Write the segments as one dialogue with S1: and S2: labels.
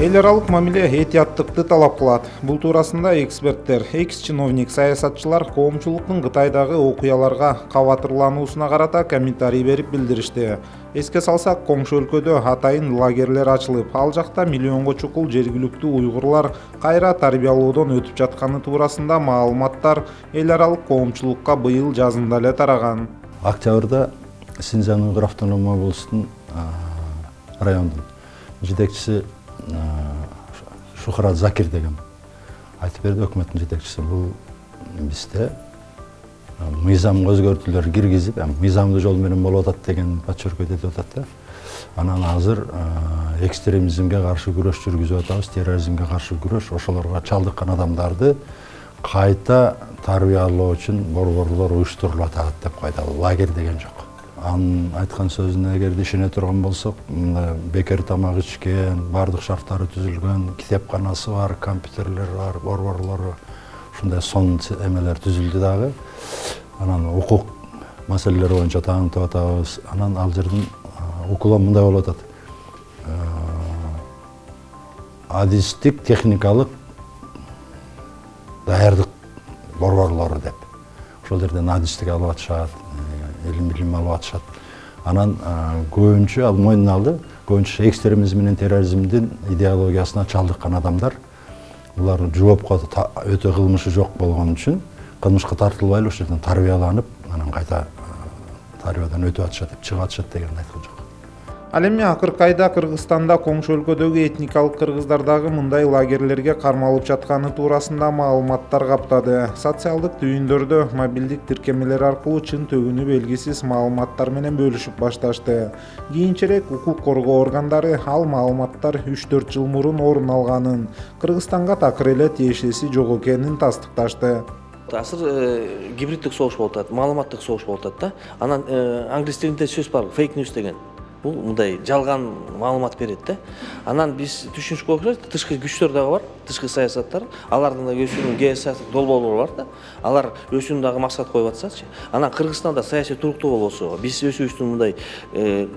S1: Эл аралык мамиле этияттыкты талап кылат. Бул туурасында эксперттер, экс-чиновник, саясатчылар коомчулуктун Кытайдагы окуяларга кабатырлануусуна карата комментарий берип билдиришти. Эске салсак, коңшу өлкөдө атайын лагерлер ачылып, ал жакта миллионго чукул жергиликтүү уйгурлар кайра тарбиялоодон өтүп жатканы туурасында маалыматтар эл аралык коомчулукка быйыл жазында эле тараган.
S2: Октябрда Синьцзян уйгур автономия облусунун райондун жетекчиси Шухрат Закир деген айтып берди, өкмөттүн жетекчиси. Бул бизде мыйзамга өзгөртүүлөр киргизип, мыйзамдуу жол менен болуп атат деген подчеркивать этип атат да. Анан азыр экстремизмге каршы күрөш жүргүзүп атабыз, терроризмге каршы күрөш, ошолорго чалдыккан адамдарды кайта тарбиялоо үчүн борборлор уюштурулуп атат деп койду. Лагерь деген жок. Анын айткан сөзүнө эгерде ишене турган болсок, бекер тамак ичкен, бардык шарттары түзүлгөн, китепканасы бар, компьютерлер бар, борборлору, ушундай сон эмелер түзүлдү дагы. Анан укук маселелери боюнча таанытып атабыз. Анан ал жердин укулам мындай болуп атат. Адистик, техникалык даярдык борборлору деп. Ошол жерден адистик алып атышат, илим алып атышат. Анан көбүнчө ал мойнуна алды. Көбүнчө экстремизм менен терроризмдин идеологиясына чалдыккан адамдар. Булар жоопко өтө кылмышы жок болгон үчүн кылмышка тартылбай ошол жерден тарбияланып, анан кайта тарбиядан өтүп атышат деп чыгып атышат деген айткан жок.
S1: Ал эми акыркы айда Кыргызстанда коңшу өлкөдөгү этникалык кыргыздардагы мындай лагерлерге кармалып жатканы туурасында маалыматтар каптады. Социалдык түйүндөрдө мобилдик тиркемелер аркылуу чын төгүнү белгисиз маалыматтар менен бөлүшүп башташты. Кийинчерээк укук коргоо органдары ал маалыматтар 3-4 жыл мурун орун алганын, Кыргызстанга такыр эле тиешеси жок экенин тастыкташты.
S3: Азыр гибриддик согуш болуп атат, маалыматтык согуш болуп атат да. Анан англис тилинде сөз бар, fake news деген. Бул мындай жалган маалымат берет да. Анан биз түшүнүшкө окшойт, тышкы күчтөр дагы бар, тышкы саясаттар, алардын да өзүнүн геосаясий долбоорлору бар да. Алар өзүнүн дагы максат коюп атышатчы. Анан Кыргызстанда саясий туруктуу болбосо, биз өзүбүздүн мындай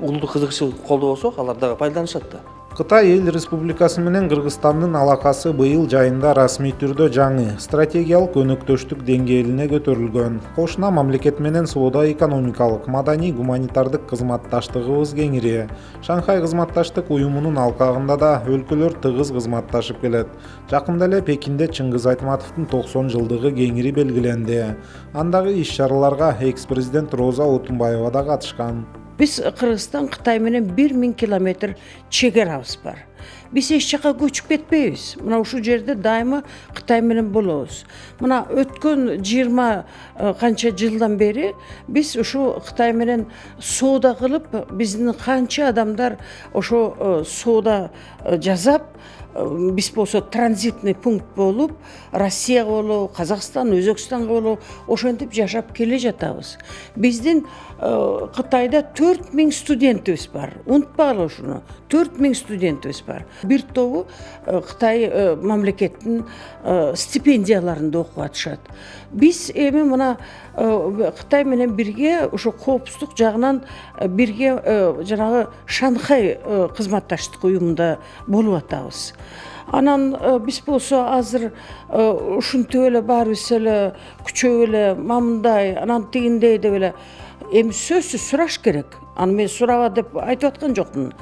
S3: улуттук кызыкчылык колдобосок, алар дагы пайдаланышат да.
S1: Кытай Эл Республикасы менен Кыргызстандын алакасы быйыл жайында расмий түрдө жаңы стратегиялык өнөктөштүк деңгээлине көтөрүлгөн. Кошуна мамлекет менен соода-экономикалык, маданий, гуманитардык кызматташтыгыбыз кеңири. Шанхай кызматташтык уюмунун алкагында да өлкөлөр тыгыз кызматташып келет. Жакында эле Пекинде Чыңгыз Айтматовдун 90 жылдыгы кеңири белгиленди. Андагы иш-чараларга экс-президент Роза Отунбаева да катышкан.
S4: Biz Kırgızstan Kıtay менен 1000 kilometr çegerabız бар. Biz eç жака көчүп кетпейбиз. Мына ушул жерде дайыма Кытай менен болобуз. Мына өткөн 20 канча жылдан бери биз ушу Кытай менен соода кылып, биздин канча адамдар ошо соода жасап, биз болсо транзитный пункт болуп, Россияга болобу, Казакстан, Өзбекстанга болобу, ошентип жашап келе жатабыз. Биздин Кытайда 4000 студентибиз бар. Унутпагыла ушуну. 4000 студентибиз бар. Бир тобу Кытай мамлекеттин стипендияларында окуп атышат. Биз эми мына Кытай менен бирге ошо коопсуздук жагынан бирге жанагы Шанхай кызматташтык уюмунда болуп атабыз. Анан биз болсо азыр ушинтип эле баарыбыз эле күчөп эле мамындай, анан тигиндей деп эле эми сөзсүз сураш керек. Аны мен сураба деп айтып аткан жокмун.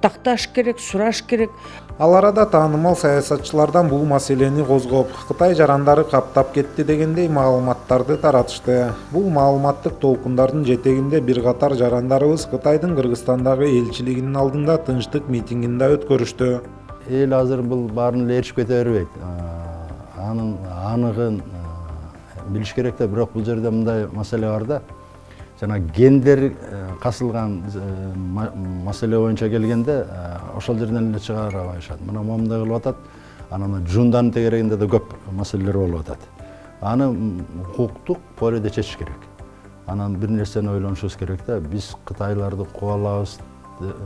S4: Такташ керек, сураш керек.
S1: Ал арада таанымал саясатчылардан бул маселени козгоп, Кытай жарандары каптап кетти дегендей маалыматтарды таратышты. Бул маалыматтык толкундардын жетегинде бир катар жарандарыбыз Кытайдын Кыргызстандагы элчилигинин алдында тынчтык митингин да өткөрүштү.
S2: Эл азыр бул баарын эле эришип кете бербейт. Анын аныгын билиш керек да, бирок бул жерде мындай маселе бар да. Жана гендер касылган маселе боюнча келгенде ошол жерден эле чыгара алышат. Мына момундай кылып атат. Анан жунданын тегерегинде да көп маселелер болуп атат. Аны укуктук поледе чечиш керек. Анан бир нерсени ойлонушубуз керек да. Биз Кытайларды кубалабыз,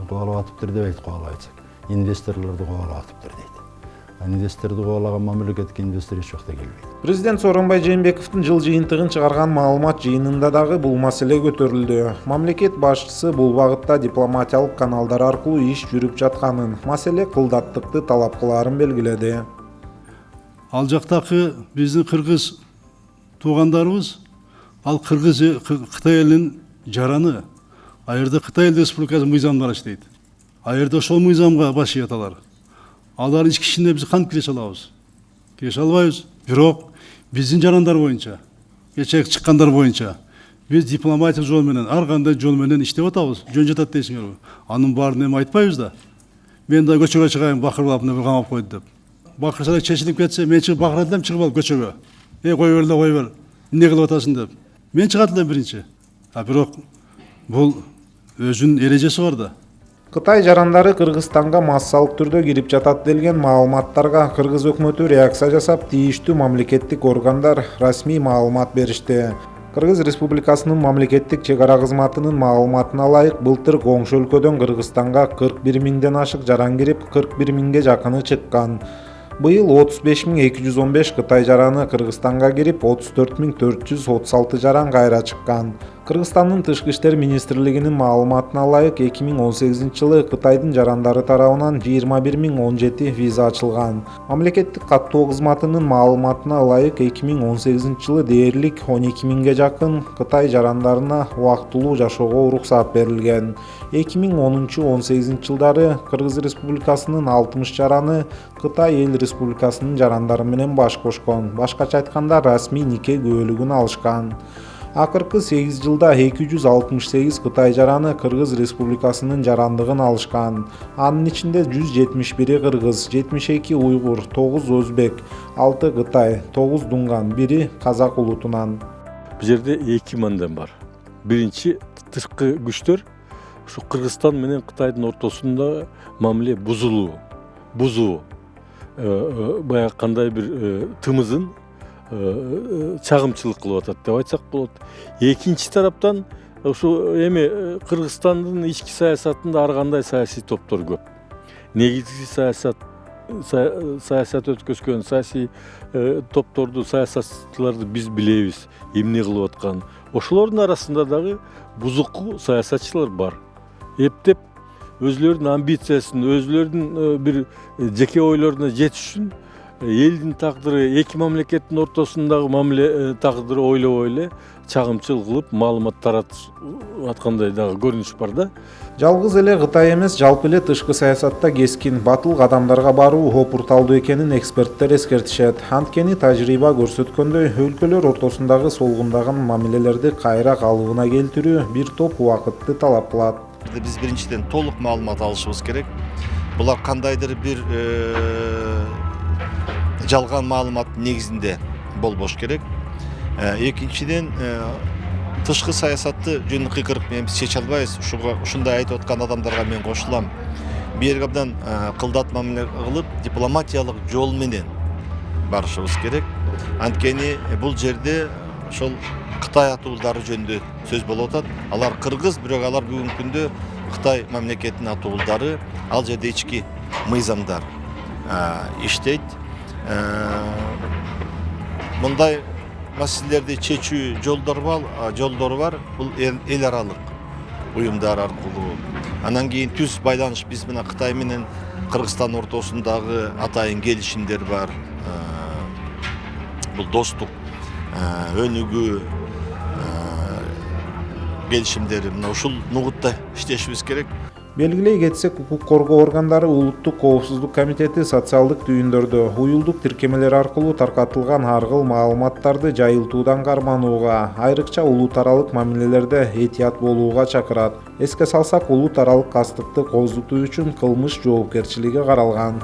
S2: кубалап атыптыр деп айтып кубалабайсак. Инвесторлорду кубалап атыптыр дейт. Инвесторду кубалаган мамлекетке инвестор эч жакта келбейт.
S1: Президент Сооронбай Жээнбековдун жыл жыйынтыгын чыгарган маалымат жыйынында дагы бул маселе көтөрүлдү. Мамлекет башчысы бул багытта дипломатиялык каналдар аркылуу иш жүрүп жатканын, маселе кылдаттыкты талап кылаарын белгиледи.
S5: Ал жактагы биздин кыргыз туугандарыбыз, ал Кытай элинин жараны, а жерде Кытай Республикасы мыйзамдары иштейт. А жерде ошол мыйзамга баш ийет алар. Алар ички ишине биз кантип киреше алабыз? Киреше албайбыз. Бирок биздин жарандар боюнча, кечээ чыккандар боюнча биз дипломатиялык жол менен, ар кандай жол менен иштеп атабыз. Жөн жатат дейсиңерби? Анын баарын эми айтпайбыз да. Мен да көчөгө чыгайын, бакырып мени камап койду деп. Бакырсалар чечилип кетсе, мен чыгып бакырат элем, чыгып алып көчөгө. Кой бер, кой бер. Эмне кылып атасың деп. Мен чыгат элем биринчи. Бирок бул өзүнүн эрежеси бар да.
S1: Кытай жарандары Кыргызстанга массалык түрдө кирип жатат делген маалыматтарга кыргыз өкмөтү реакция жасап, тийиштүү мамлекеттик органдар расмий маалымат беришти. Кыргыз Республикасынын мамлекеттик чек ара кызматынын маалыматына ылайык, былтыр коңшу өлкөдөн Кыргызстанга 41 миңден ашык жаран кирип, 41 миңге жакыны чыккан. Быйыл 35.215 Кытай жараны Кыргызстанга кирип, 34.436 жаран кайра чыккан. Кыргызстандын Тышкы иштер министрлигинин маалыматына ылайык, 2018-жылы Кытайдын жарандары тарабынан 21.017 виза ачылган. Мамлекеттик каттоо кызматынын маалыматына ылайык, 2018-жылы дээрлик 12 миңге жакын Кытай жарандарына убактылуу жашоого уруксат берилген. 2010-18 жылдары Кыргыз Республикасынын 60 жараны Кытай эл республикасынын жарандары менен баш кошкон. Башкача айтканда, расмий нике күбөлүгүн алышкан. Акыркы 8 жылда 268 Кытай жараны Кыргыз Республикасынын жарандыгын алышкан. Анын ичинде 171 кыргыз, 72 уйгур, 9 өзбек, 6 Кытай, 9 дунган, 1 казак улутунан.
S6: Бул жерде эки мандат бар. Биринчи, тышкы күчтөр ушу Кыргызстан менен Кытайдын ортосунда мамиле бузуу. Баягы кандай бир тымызын чагымчылык кылып атат деп айтсак болот. Экинчи тараптан ушу эми Кыргызстандын ички саясатында ар кандай саясий топтор көп. Негизги саясат өткөзгөн саясий топторду, саясатчыларды биз билебиз, эмне кылып атканын. Ошолордун арасында дагы бузуку саясатчылар бар. Эптеп өзлөрүнүн амбициясын, өзлөрүнүн бир жеке ойлоруна жетиш үчүн элдин тагдыры, эки мамлекеттин ортосундагы мамиле тагдыры ойлоп эле чагымчыл кылып маалымат таратып аткандай дагы көрүнүш бар да.
S1: Жалгыз эле Кытай эмес, жалпы эле тышкы саясатта кескин, батыл кадамдарга баруу опурталдуу экенин эксперттер эскертишет. Анткени тажрыйба көрсөткөндөй, өлкөлөр ортосундагы солгундаган мамилелерди кайра калыбына келтирүү бир топ убакытты талап кылат.
S7: Биз биринчиден толук маалымат алышыбыз керек. Булар кандайдыр бир жалган маалымат негизинде болбош керек. Экинчиден, тышкы саясатты жөн кыйкырык менен биз чече албайбыз. Ушундай айтып аткан адамдарга мен кошулам. Бир абдан кылдат мамиле кылып, дипломатиялык жол менен барышыбыз керек. Анткени бул жерде ошол Кытай атуулдары жөнүндө сөз болуп атат. Алар кыргыз, бирок алар бүгүнкү күндө Кытай мамлекетинин атуулдары, ал жерде ички мыйзамдар иштейт. Мындай маселелерди чечүү жолдору бар. Бул эл аралык уюмдар аркылуу. Анан кийин түз байланыш биз менен Кытай менен Кыргызстан ортосундагы атайын келишимдер бар. Бул достук, өнүгүү келишимдери ушул нугутта иштешибиз керек.
S1: Белгилей кетсек, укук коргоо органдары Улуттук коопсуздук комитети социалдык түйүндөрдө уюлдук тиркемелер аркылуу таркатылган ар кыл маалыматтарды жайылтуудан карманууга, айрыкча улут аралык мамилелерде этият болууга чакырат. Эске салсак, улут аралык кастыкты кооздотуу үчүн кылмыш жоопкерчилиги каралган.